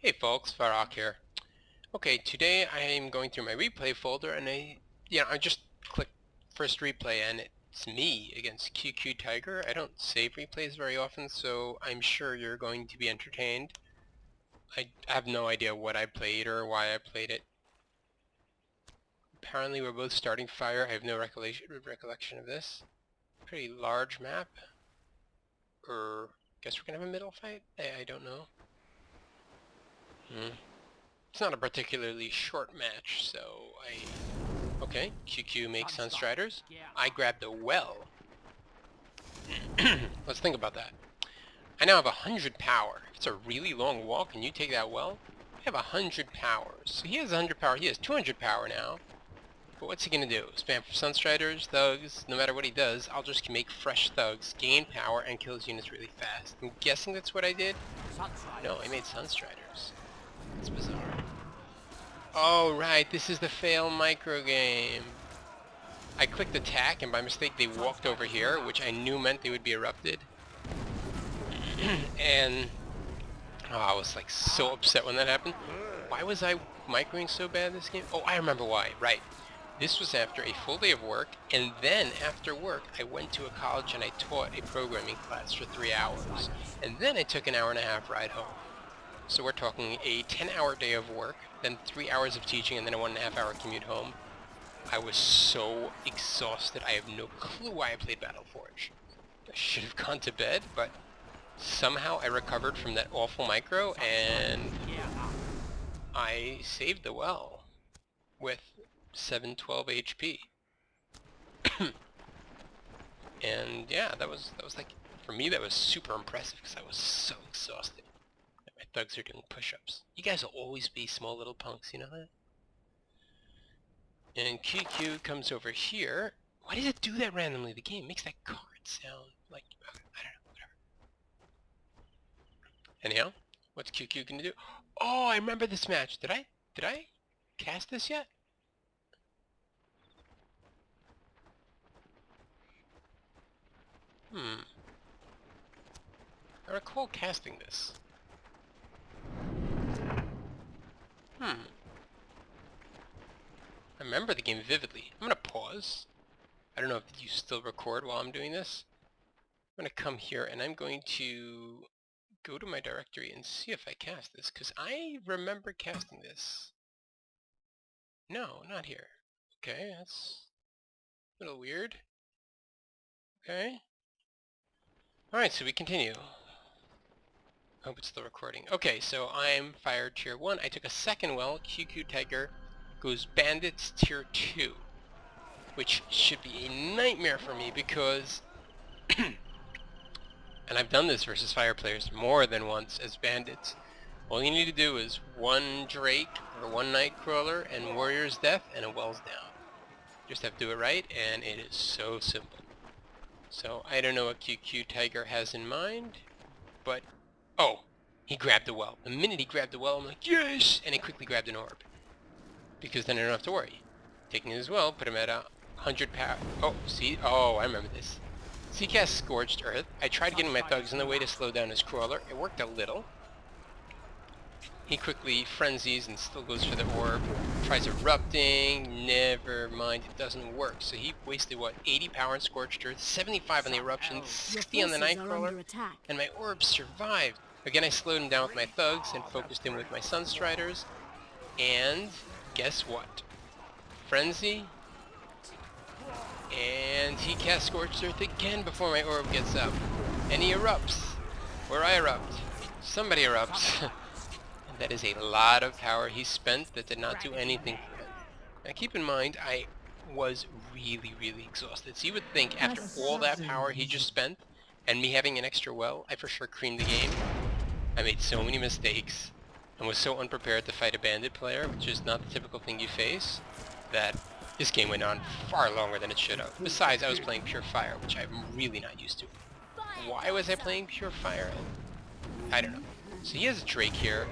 Hey folks, XNTxFarRock here. Okay, today I am going through my replay folder and I just clicked first replay and it's me against QQTiger. I don't save replays very often, so I'm sure you're going to be entertained. I have no idea what I played or why I played it. Apparently we're both starting fire. I have no recollection of this. Pretty large map. Or guess we're gonna have a middle fight? I don't know. It's not a particularly short match, so okay, QQ makes Sunstriders. I grabbed a well. Let's think about that. I now have 100 power. If it's a really long walk and you take that well, I have 100 power. So he has 100 power. He has 200 power now. But what's he gonna do? Spam for Sunstriders, thugs, no matter what he does, I'll just make fresh thugs, gain power, and kill his units really fast. I'm guessing that's what I did? No, I made Sunstriders. That's bizarre. Oh right, this is the fail micro game. I clicked attack and by mistake they walked over here, which I knew meant they would be erupted. And I was like so upset when that happened. Why was I microing so bad this game? Oh, I remember why. Right. This was after a full day of work, and then after work I went to a college and I taught a programming class for 3 hours. And then I took an hour-and-a-half ride home. So we're talking a 10-hour day of work, then 3 hours of teaching, and then a 1.5 hour commute home. I was so exhausted. I have no clue why I played Battleforge. I should have gone to bed, but somehow I recovered from that awful micro, and I saved the well with 712 HP. And yeah, that was like, for me that was super impressive because I was so exhausted. My thugs are doing push-ups. You guys will always be small little punks, you know that? And QQ comes over here. Why does it do that randomly? The game makes that card sound like, I don't know, whatever. Anyhow, what's QQ gonna do? Oh, I remember this match. Did I cast this yet? I recall casting this. I remember the game vividly. I'm gonna pause. I don't know if you still record while I'm doing this. I'm gonna come here and I'm going to go to my directory and see if I cast this, because I remember casting this. No, not here. Okay, that's a little weird. Okay. Alright, so we continue. Hope it's still recording. Okay, so I'm fire tier 1. I took a second well. QQTiger goes Bandits tier 2. Which should be a nightmare for me because and I've done this versus fire players more than once as bandits. All you need to do is one Drake or one Nightcrawler and Warrior's Death and a well's down. Just have to do it right and it is so simple. So I don't know what QQTiger has in mind, but oh, he grabbed the well. The minute he grabbed the well, I'm like, yes! And he quickly grabbed an orb. Because then I don't have to worry. Taking it as well, put him at 100 power. Oh, see? Oh, I remember this. So he cast Scorched Earth. I tried getting my thugs in the way to slow down his crawler. It worked a little. He quickly frenzies and still goes for the orb. Tries erupting. Never mind, it doesn't work. So he wasted, what, 80 power on Scorched Earth, 75 on the eruption, 60 on the Nightcrawler, and my orb survived. Again, I slowed him down with my thugs and focused him with my Sunstriders. And guess what? Frenzy. And he casts Scorched Earth again before my orb gets up. And he erupts. Where I erupt. Somebody erupts. And that is a lot of power he spent that did not do anything for him. Now keep in mind, I was really, really exhausted. So you would think after all that power he just spent, and me having an extra well, I for sure creamed the game. I made so many mistakes, and was so unprepared to fight a bandit player, which is not the typical thing you face, that this game went on far longer than it should have. Besides, I was playing pure fire, which I'm really not used to. Why was I playing pure fire? I don't know. So he has a Drake here,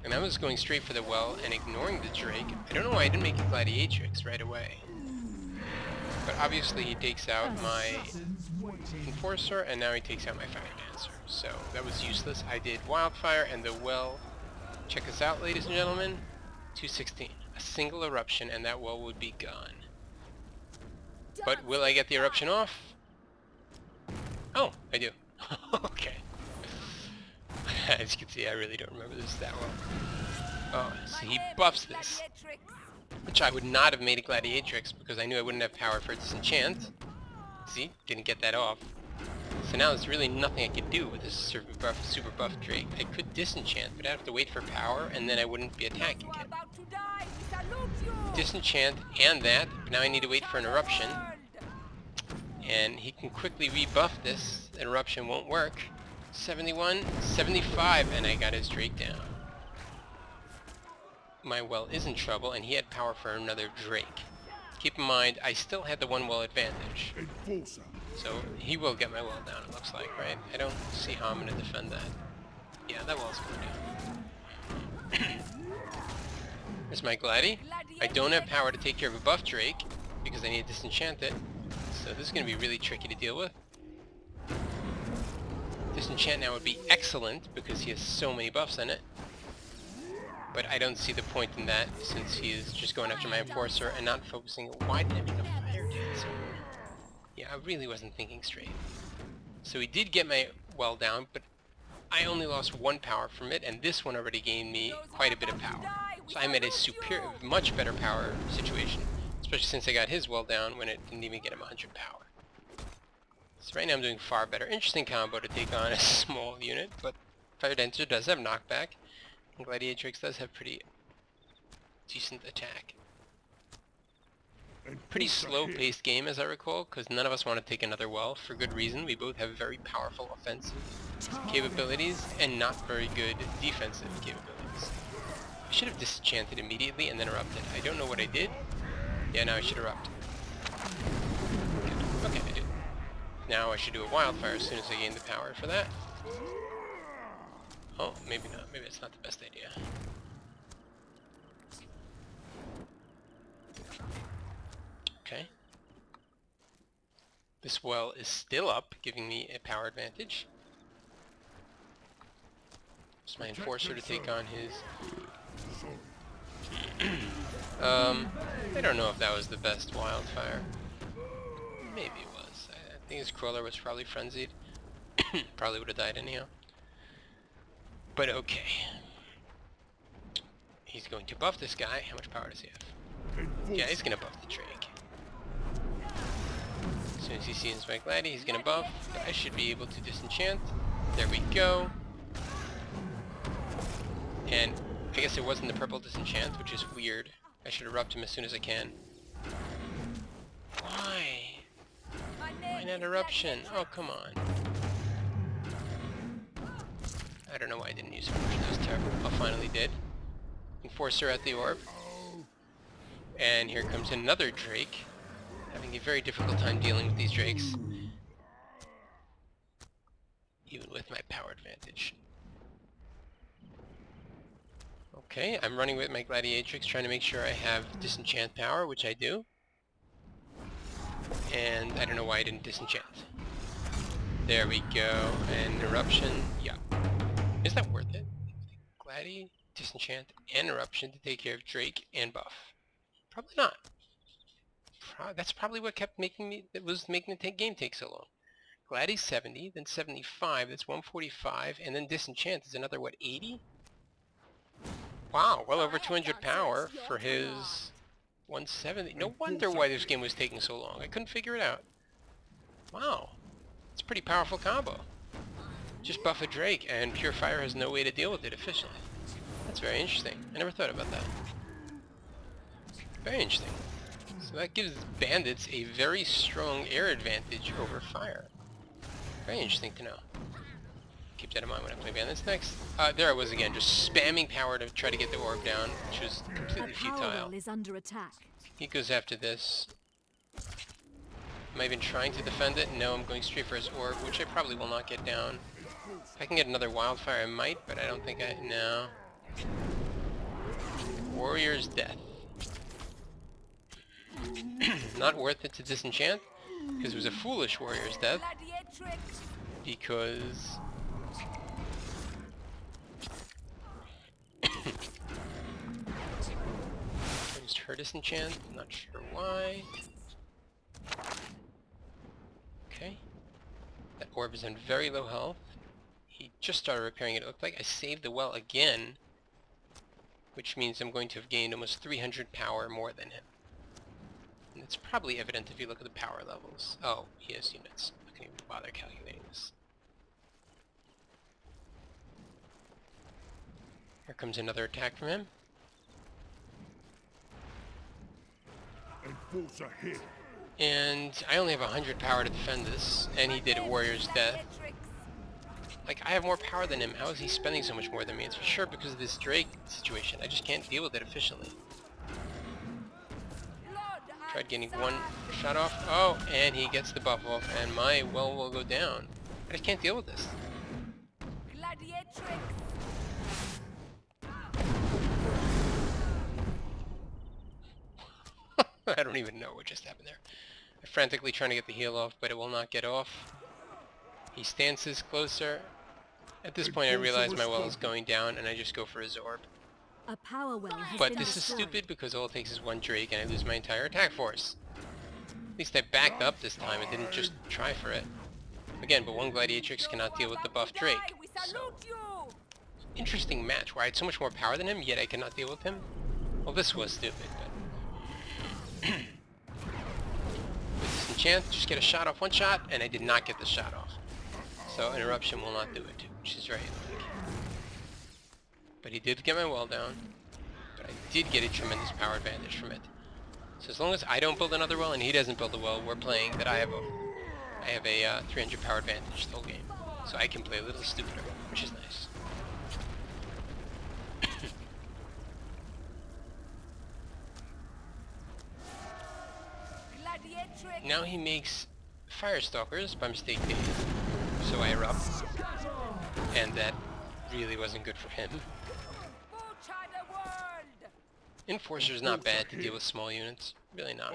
and I was going straight for the well and ignoring the Drake. I don't know why I didn't make a Gladiatrix right away. But obviously he takes out my Enforcer, and now he takes out my Fire Dancer. So that was useless. I did Wildfire, and the well Check this out, ladies and gentlemen. 216. A single eruption and that wall would be gone. But will I get the eruption off? Oh, I do. Okay. As you can see, I really don't remember this that well. Oh, so he buffs this. Which I would not have made a Gladiatrix because I knew I wouldn't have power for disenchant. See? Didn't get that off. So now there's really nothing I could do with this super buff Drake. I could disenchant, but I'd have to wait for power and then I wouldn't be attacking again. Disenchant and that, but now I need to wait for an eruption. And he can quickly rebuff this. An eruption won't work. 71, 75, and I got his Drake down. My well is in trouble, and he had power for another Drake. Keep in mind, I still had the one well advantage. So he will get my well down, it looks like, right? I don't see how I'm going to defend that. Yeah, that well's going down. There's my Gladi. I don't have power to take care of a buff Drake, because I need to disenchant it. So this is going to be really tricky to deal with. Disenchant now would be excellent, because he has so many buffs in it. But I don't see the point in that, since he is just going after my Enforcer and not focusing. Why did I make a Fire Dancer? Yeah, I really wasn't thinking straight. So he did get my well down, but I only lost 1 power from it, and this one already gained me quite a bit of power. So I'm at a superior, much better power situation, especially since I got his well down when it didn't even get him 100 power. So right now I'm doing far better. Interesting combo to take on a small unit, but Fire Dancer does have knockback. Gladiatrix does have pretty decent attack. Pretty slow-paced game, as I recall, because none of us want to take another well, for good reason. We both have very powerful offensive capabilities and not very good defensive capabilities. I should have disenchanted immediately and then erupted. I don't know what I did. Yeah, now I should erupt. Okay, I did. Now I should do a wildfire as soon as I gain the power for that. Oh, maybe not. Maybe it's not the best idea. Okay. This well is still up, giving me a power advantage. It's my Enforcer to take on his... I don't know if that was the best wildfire. Maybe it was. I think his Crawler was probably frenzied. Probably would have died anyhow. But okay. He's going to buff this guy. How much power does he have? Yeah, he's going to buff the Drake. As soon as he sees my Gladi, he's going to buff. But I should be able to disenchant. There we go. And I guess it wasn't the purple disenchant, which is weird. I should erupt him as soon as I can. Why? Why not eruption? Oh, come on. I don't know why I didn't use eruption. That was terrible. I finally did. Enforcer at the orb. And here comes another Drake. Having a very difficult time dealing with these Drakes. Even with my power advantage. Okay, I'm running with my Gladiatrix, trying to make sure I have disenchant power, which I do. And I don't know why I didn't disenchant. There we go. And eruption. Yeah. Is that worth it? Gladi, disenchant, and eruption to take care of Drake and buff. Probably not. That's probably what kept making the game take so long. Gladi 70, then 75, that's 145, and then disenchant is another, what, 80? Wow, well over 200 power for his 170. No wonder why this game was taking so long. I couldn't figure it out. Wow. It's a pretty powerful combo. Just buff a Drake, and Pure Fire has no way to deal with it efficiently. That's very interesting. I never thought about that. Very interesting. So that gives Bandits a very strong air advantage over Fire. Very interesting to know. Keep that in mind when I play Bandits next. There I was again, just spamming power to try to get the orb down, which was completely futile. Is under attack. He goes after this. Am I even trying to defend it? No, I'm going straight for his orb, which I probably will not get down. If I can get another wildfire, I might, but I don't think I... No. Warrior's Death. Not worth it to disenchant, because it was a foolish Warrior's Death. Because... her disenchant. Not sure why. Okay. That orb is in very low health. He just started repairing it. It looked like I saved the well again, which means I'm going to have gained almost 300 power more than him. And it's probably evident if you look at the power levels. Oh, he has units. I can't even bother calculating this. Here comes another attack from him. And I only have 100 power to defend this, and he did a warrior's death. Like, I have more power than him. How is he spending so much more than me? It's for sure because of this Drake situation. I just can't deal with it efficiently. Tried getting one shot off. Oh, and he gets the buff off, and my well will go down. I just can't deal with this. I don't even know what just happened there. I'm frantically trying to get the heal off, but it will not get off. He stances closer. At this point I realize my well is going down, and I just go for his orb. A power well has But been this is destroyed. stupid because all it takes is one Drake and I lose my entire attack force. At least I backed up this time and didn't just try for it. Again, but one Gladiatrix cannot deal with the buff Drake. So, interesting match where I had so much more power than him, yet I cannot deal with him. Well, this was stupid, but... With this enchant, just get a shot off, one shot, and I did not get the shot off. So interruption will not do it, which is very annoying. But he did get my well down, but I did get a tremendous power advantage from it. So as long as I don't build another well and he doesn't build a well, we're playing that I have a 300 power advantage the whole game. So I can play a little stupider, which is nice. Now he makes Firestalkers by mistake, so I erupt, and that really wasn't good for him. Enforcer's not bad to deal with small units, really not.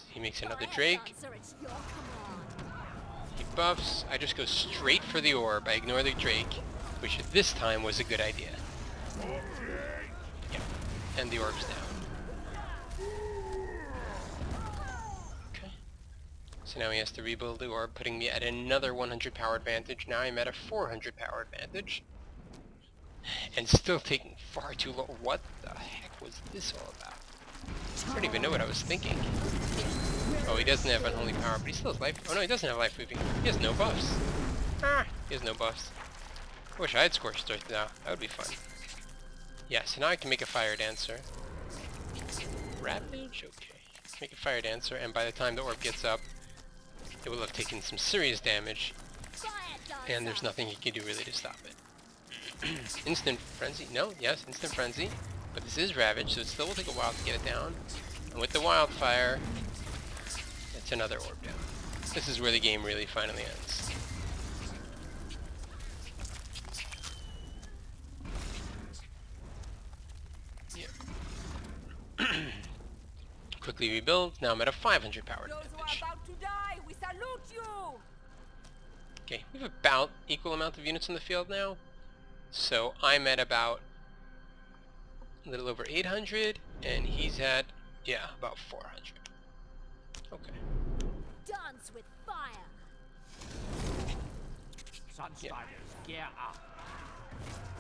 He makes another Drake. He buffs. I just go straight for the orb. I ignore the Drake, which this time was a good idea. Yeah, and the orb's down. So now he has to rebuild the orb, putting me at another 100 power advantage. Now I'm at a 400 power advantage. And still taking far too long. What the heck was this all about? I don't even know what I was thinking. Oh, he doesn't have unholy power, but he still has life. Oh no, he doesn't have life weaving. He has no buffs. Ah, he has no buffs. I wish I had Scorched Earth now. That would be fun. Yeah, so now I can make a Fire Dancer. Ravage? Okay. Make a Fire Dancer, and by the time the orb gets up, it will have taken some serious damage, and there's nothing he can do really to stop it. Instant Frenzy? No, yes, Instant Frenzy, but this is Ravage, so it still will take a while to get it down. And with the Wildfire, it's another orb down. This is where the game really finally ends. Yeah. Quickly rebuild. Now I'm at a 500 power advantage. Okay, we have about equal amount of units in the field now. So I'm at about a little over 800, and he's at, yeah, about 400. Okay. Dance with fire. Sunstriders, gear up.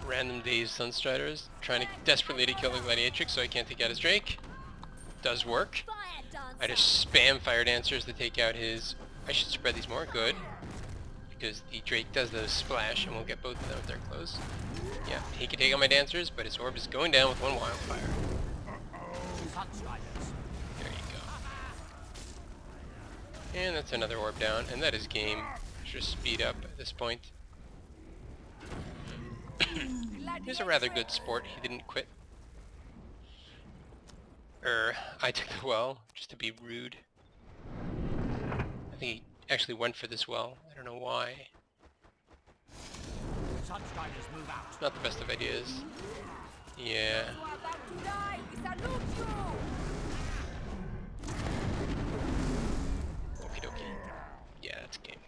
Random Days Sunstriders, trying to desperately to kill the Gladiatrix so I can't take out his Drake. Does work. I just spam Fire Dancers to take out his... I should spread these more. Good. Because the Drake does those splash, and we'll get both of them if they're close. Yeah, he can take out my Dancers, but his orb is going down with one Wildfire. There you go. And that's another orb down, and that is game. Just speed up at this point. He's a rather good sport. He didn't quit. I took the well, just to be rude. I think he actually went for this well. I don't know why. Not the best of ideas. Yeah. Okie dokie. Yeah, that's game.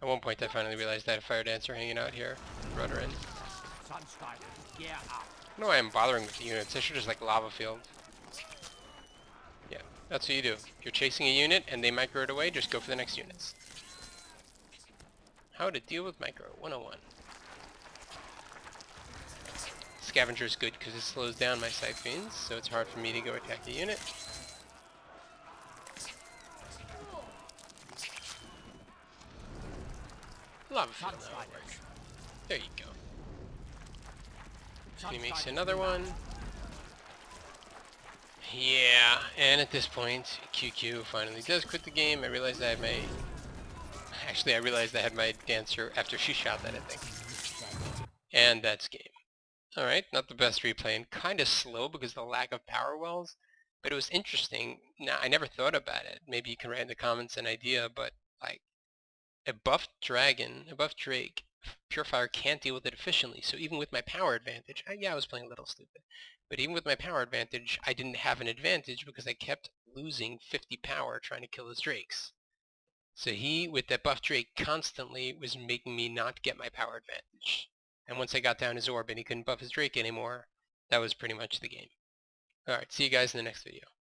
At one point I finally realized I had a Fire Dancer hanging out here. Brought her in. Sunstiders, gear up. I don't know why I'm bothering with the units. I should just like lava field. Yeah, that's what you do. If you're chasing a unit and they micro it away, just go for the next units. How to deal with micro 101. Scavenger is good because it slows down my side fiends, so it's hard for me to go attack the unit. Lava field now will work. There you go. So he makes another one. Yeah, and at this point, QQ finally does quit the game. I realized I had my... Actually, I realized I had my dancer after she shot that, I think. And that's game. Alright, not the best replay, and kind of slow because of the lack of power wells, but it was interesting. Now, I never thought about it. Maybe you can write in the comments an idea, but like, a buffed dragon, a buffed drake, Purifier can't deal with it efficiently, so even with my power advantage, I was playing a little stupid, but even with my power advantage, I didn't have an advantage because I kept losing 50 power trying to kill his drakes. So he, with that buff drake, constantly was making me not get my power advantage. And once I got down his orb and he couldn't buff his drake anymore, that was pretty much the game. Alright, see you guys in the next video.